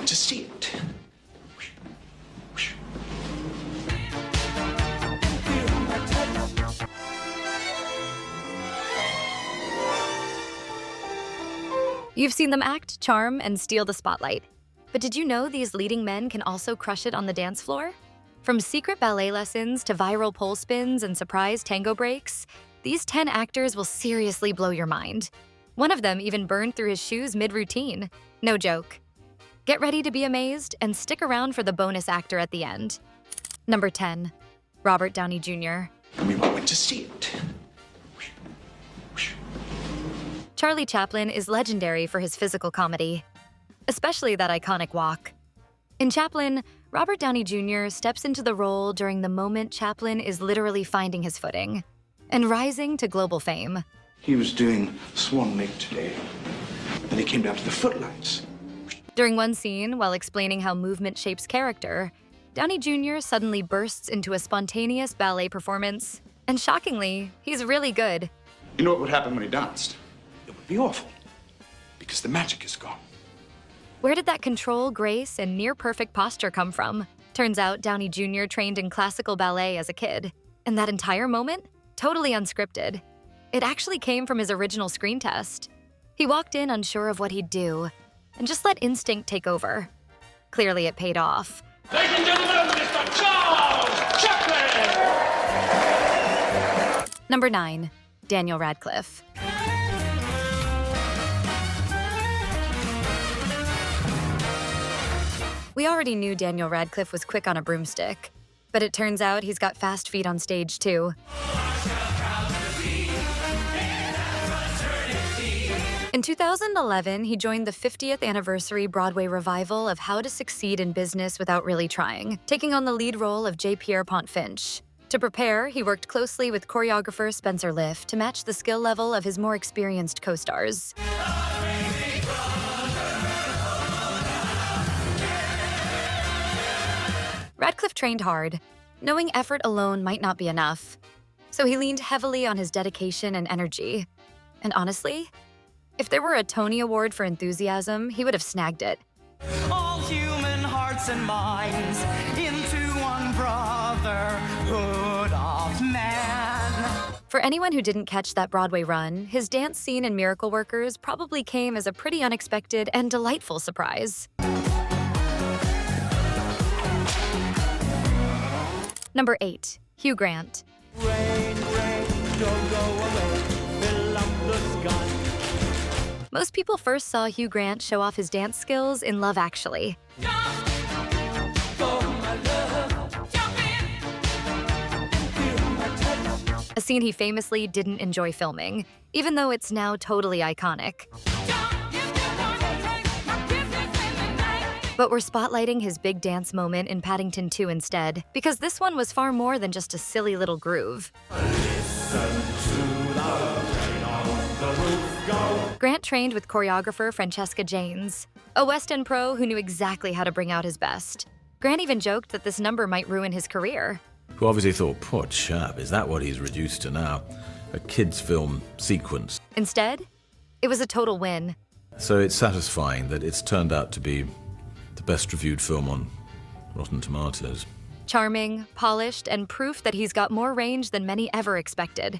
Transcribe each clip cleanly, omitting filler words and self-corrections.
to see it. You've seen them act, charm, and steal the spotlight. But did you know these leading men can also crush it on the dance floor? From secret ballet lessons to viral pole spins and surprise tango breaks, these 10 actors will seriously blow your mind. One of them even burned through his shoes mid-routine. No joke. Get ready to be amazed and stick around for the bonus actor at the end. Number 10, Robert Downey Jr. We went to see it. Charlie Chaplin is legendary for his physical comedy, especially that iconic walk. In Chaplin, Robert Downey Jr. steps into the role during the moment Chaplin is literally finding his footing and rising to global fame. He was doing Swan Lake today. Then he came down to the footlights. During one scene, while explaining how movement shapes character, Downey Jr. suddenly bursts into a spontaneous ballet performance. And shockingly, he's really good. You know what would happen when he danced? It would be awful, because the magic is gone. Where did that control, grace, and near-perfect posture come from? Turns out Downey Jr. trained in classical ballet as a kid. And that entire moment? Totally unscripted. It actually came from his original screen test. He walked in unsure of what he'd do, and just let instinct take over. Clearly it paid off. Ladies and gentlemen, Mr. Charles Chaplin! Number 9, Daniel Radcliffe. We already knew Daniel Radcliffe was quick on a broomstick, but it turns out he's got fast feet on stage too. In 2011, he joined the 50th anniversary Broadway revival of How to Succeed in Business Without Really Trying, taking on the lead role of J. Pierpont Finch. To prepare, he worked closely with choreographer Spencer Liff to match the skill level of his more experienced co-stars. Radcliffe trained hard, knowing effort alone might not be enough. So he leaned heavily on his dedication and energy. And honestly, if there were a Tony Award for enthusiasm, he would have snagged it. All human hearts and minds into one brotherhood of man. For anyone who didn't catch that Broadway run, his dance scene in Miracle Workers probably came as a pretty unexpected and delightful surprise. Number 8, Hugh Grant. Rain, rain, don't go away, fill up the sky. Most people first saw Hugh Grant show off his dance skills in Love Actually. A scene he famously didn't enjoy filming, even though it's now totally iconic. But we're spotlighting his big dance moment in Paddington 2 instead, because this one was far more than just a silly little groove. Grant trained with choreographer Francesca Janes, a West End pro who knew exactly how to bring out his best. Grant even joked that this number might ruin his career. Who obviously thought, poor chap, is that what he's reduced to now? A kid's film sequence. Instead, it was a total win. So it's satisfying that it's turned out to be the best reviewed film on Rotten Tomatoes. Charming, polished, and proof that he's got more range than many ever expected.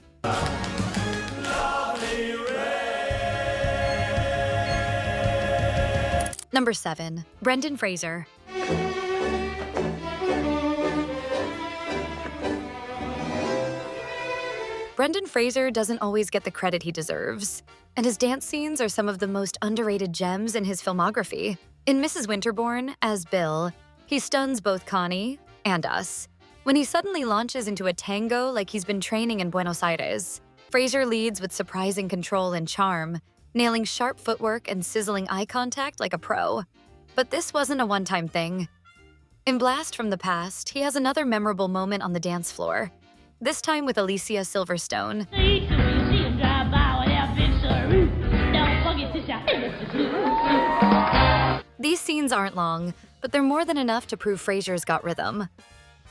Number 7, Brendan Fraser. Brendan Fraser doesn't always get the credit he deserves, and his dance scenes are some of the most underrated gems in his filmography. In Mrs. Winterbourne, as Bill, he stuns both Connie and us when he suddenly launches into a tango like he's been training in Buenos Aires. Fraser leads with surprising control and charm, nailing sharp footwork and sizzling eye contact like a pro. But this wasn't a one-time thing. In Blast from the Past, he has another memorable moment on the dance floor, this time with Alicia Silverstone. These scenes aren't long, but they're more than enough to prove Fraser's got rhythm.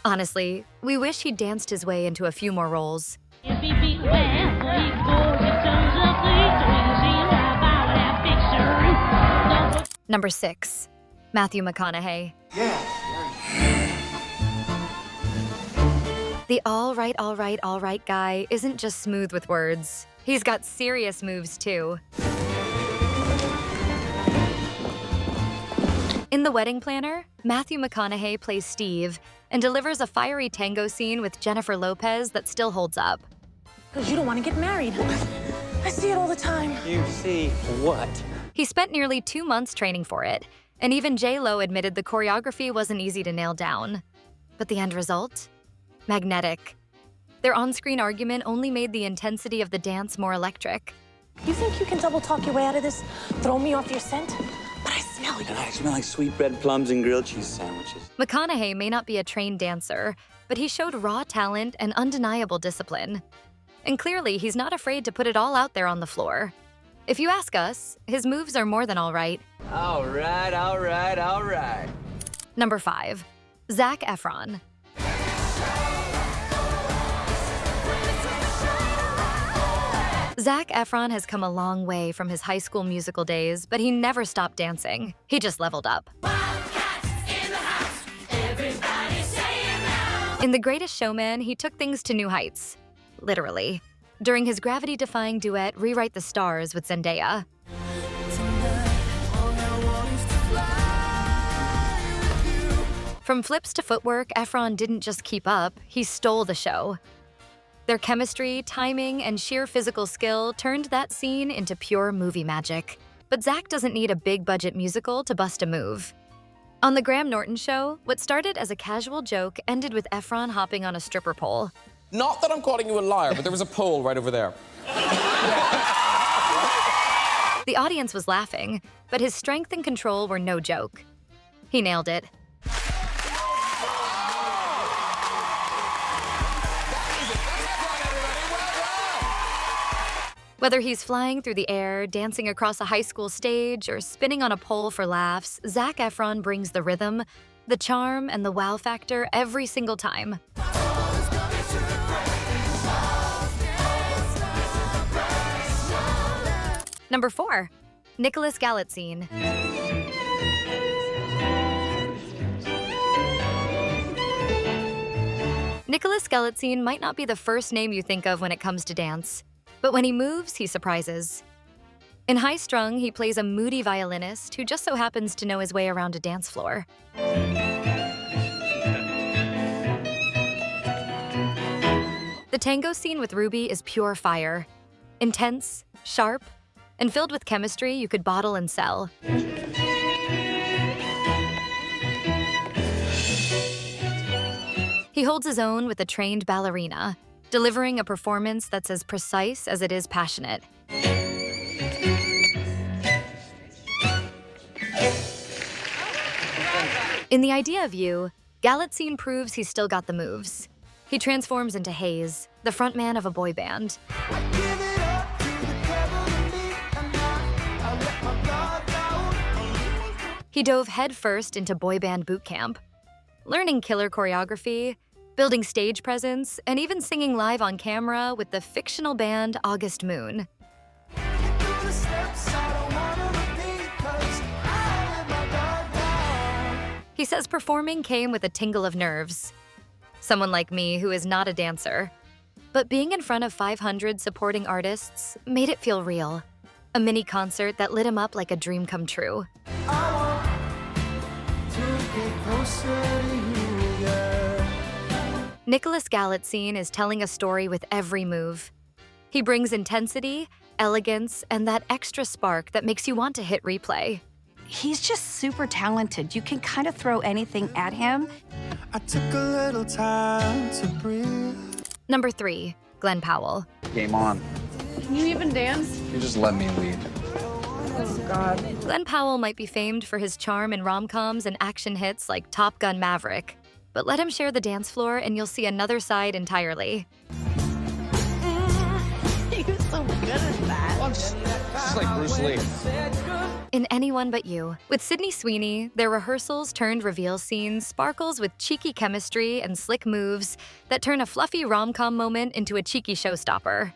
Honestly, we wish he'd danced his way into a few more roles. Number 6, Matthew McConaughey. The all right guy isn't just smooth with words. He's got serious moves, too. In The Wedding Planner, Matthew McConaughey plays Steve and delivers a fiery tango scene with Jennifer Lopez that still holds up. Because you don't want to get married. I see it all the time. You see what? He spent nearly 2 months training for it, and even J.Lo admitted the choreography wasn't easy to nail down. But the end result? Magnetic. Their on-screen argument only made the intensity of the dance more electric. You think you can double-talk your way out of this? Throw me off your scent? But I smell you. And I smell like sweetbread plums and grilled cheese sandwiches. McConaughey may not be a trained dancer, but he showed raw talent and undeniable discipline. And clearly, he's not afraid to put it all out there on the floor. If you ask us, his moves are more than all right. All right. Number 5, Zac Efron. Zac Efron has come a long way from his High School Musical days, but he never stopped dancing. He just leveled up. In The Greatest Showman, he took things to new heights. Literally. During his gravity-defying duet, Rewrite the Stars with Zendaya. From flips to footwork, Efron didn't just keep up, he stole the show. Their chemistry, timing, and sheer physical skill turned that scene into pure movie magic. But Zac doesn't need a big-budget musical to bust a move. On The Graham Norton Show, what started as a casual joke ended with Efron hopping on a stripper pole. Not that I'm calling you a liar, but there was a pole right over there. The audience was laughing, but his strength and control were no joke. He nailed it. Whether he's flying through the air, dancing across a high school stage, or spinning on a pole for laughs, Zac Efron brings the rhythm, the charm, and the wow factor every single time. Number 4, Nicholas Galitzine. Nicholas Galitzine might not be the first name you think of when it comes to dance, but when he moves, he surprises. In High Strung, he plays a moody violinist who just so happens to know his way around a dance floor. The tango scene with Ruby is pure fire. Intense, sharp, and filled with chemistry you could bottle and sell. He holds his own with a trained ballerina, delivering a performance that's as precise as it is passionate. In The Idea of You, Galitzine proves he's still got the moves. He transforms into Hayes, the frontman of a boy band. He dove headfirst into boy band boot camp, learning killer choreography, building stage presence, and even singing live on camera with the fictional band August Moon. He says performing came with a tingle of nerves. Someone like me who is not a dancer. But being in front of 500 supporting artists made it feel real. A mini concert that lit him up like a dream come true. Nicholas Galitzine is telling a story with every move. He brings intensity, elegance, and that extra spark that makes you want to hit replay. He's just super talented. You can kind of throw anything at him. I took a little time to breathe. Number 3, Glenn Powell. Game on. Can you even dance? You just let me lead. Oh, God. Glenn Powell might be famed for his charm in rom-coms and action hits like Top Gun: Maverick. But let him share the dance floor and you'll see another side entirely. You're so good at that. This is like Bruce Lee. In Anyone But You. With Sydney Sweeney, their rehearsals turned reveal scenes sparkles with cheeky chemistry and slick moves that turn a fluffy rom-com moment into a cheeky showstopper.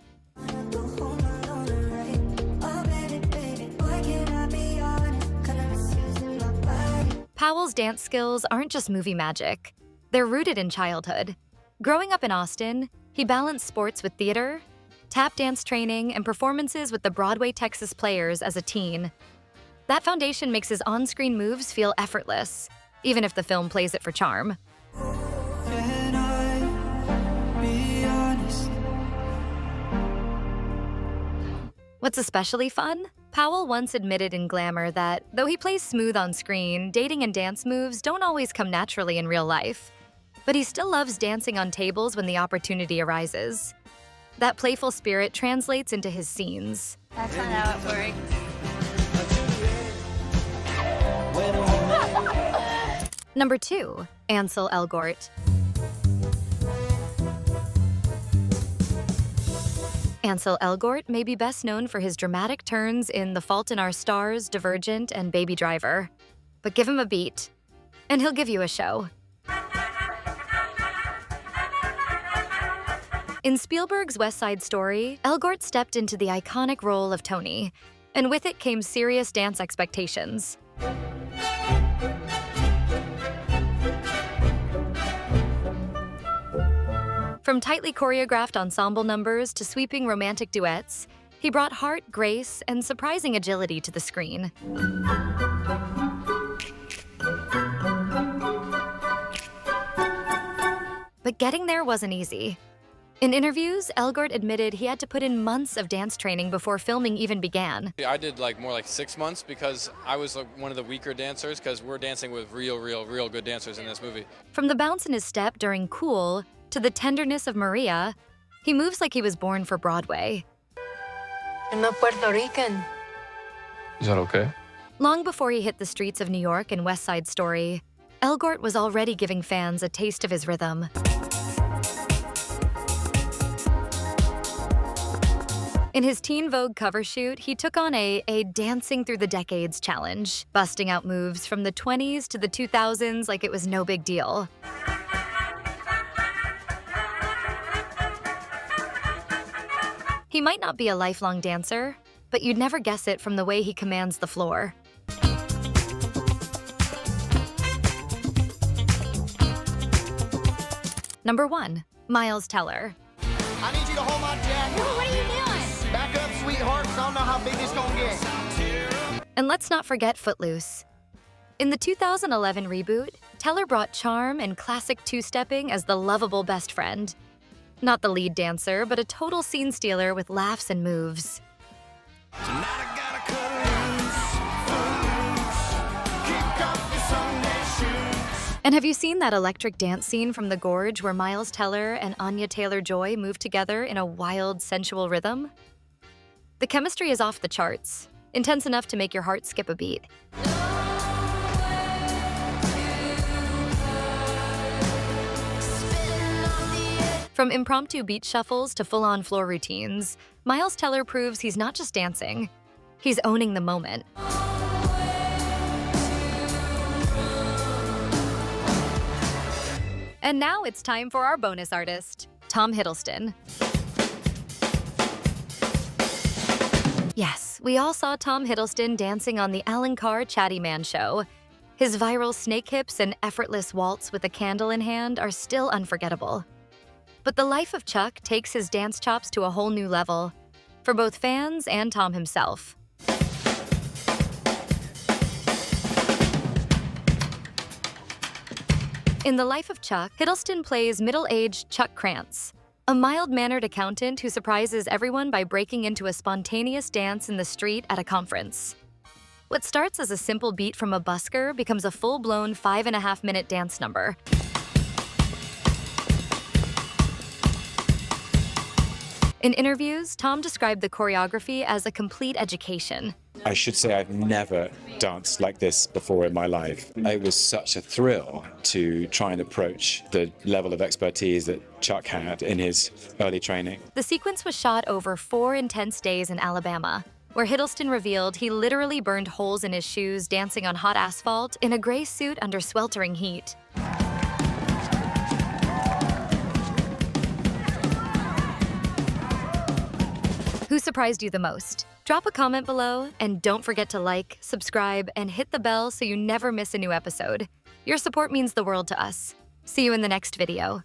Powell's dance skills aren't just movie magic. They're rooted in childhood. Growing up in Austin, he balanced sports with theater, tap dance training, and performances with the Broadway Texas Players as a teen. That foundation makes his on-screen moves feel effortless, even if the film plays it for charm. Can I be honest? What's especially fun? Powell once admitted in Glamour that, though he plays smooth on screen, dating and dance moves don't always come naturally in real life. But he still loves dancing on tables when the opportunity arises. That playful spirit translates into his scenes. That's not how it works. Number 2, Ansel Elgort. Ansel Elgort may be best known for his dramatic turns in The Fault in Our Stars, Divergent, and Baby Driver. But give him a beat, and he'll give you a show. In Spielberg's West Side Story, Elgort stepped into the iconic role of Tony, and with it came serious dance expectations. From tightly choreographed ensemble numbers to sweeping romantic duets, he brought heart, grace, and surprising agility to the screen. But getting there wasn't easy. In interviews, Elgort admitted he had to put in months of dance training before filming even began. I did more like 6 months because I was one of the weaker dancers because we're dancing with real good dancers in this movie. From the bounce in his step during Cool to the tenderness of Maria, he moves like he was born for Broadway. I'm not Puerto Rican. Is that okay? Long before he hit the streets of New York in West Side Story, Elgort was already giving fans a taste of his rhythm. In his Teen Vogue cover shoot, he took on a Dancing Through the Decades challenge, busting out moves from the 20s to the 2000s like it was no big deal. He might not be a lifelong dancer, but you'd never guess it from the way he commands the floor. Number 1, Miles Teller. I need you to hold my jacket. What are you doing? Back up, sweetheart, 'cause I don't know how big it's gonna get. And let's not forget Footloose. In the 2011 reboot, Teller brought charm and classic two-stepping as the lovable best friend. Not the lead dancer, but a total scene stealer with laughs and moves. And have you seen that electric dance scene from The Gorge where Miles Teller and Anya Taylor-Joy move together in a wild, sensual rhythm? The chemistry is off the charts, intense enough to make your heart skip a beat. From impromptu beat shuffles to full-on floor routines, Miles Teller proves he's not just dancing, he's owning the moment. And now it's time for our bonus artist, Tom Hiddleston. Yes, we all saw Tom Hiddleston dancing on the Alan Carr Chatty Man show. His viral snake hips and effortless waltz with a candle in hand are still unforgettable. But The Life of Chuck takes his dance chops to a whole new level, for both fans and Tom himself. In The Life of Chuck, Hiddleston plays middle-aged Chuck Krantz, a mild-mannered accountant who surprises everyone by breaking into a spontaneous dance in the street at a conference. What starts as a simple beat from a busker becomes a full-blown 5.5-minute dance number. In interviews, Tom described the choreography as a complete education. I should say I've never danced like this before in my life. It was such a thrill to try and approach the level of expertise that Chuck had in his early training. The sequence was shot over 4 intense days in Alabama, where Hiddleston revealed he literally burned holes in his shoes dancing on hot asphalt in a gray suit under sweltering heat. Who surprised you the most? Drop a comment below, and don't forget to like, subscribe, and hit the bell so you never miss a new episode. Your support means the world to us. See you in the next video.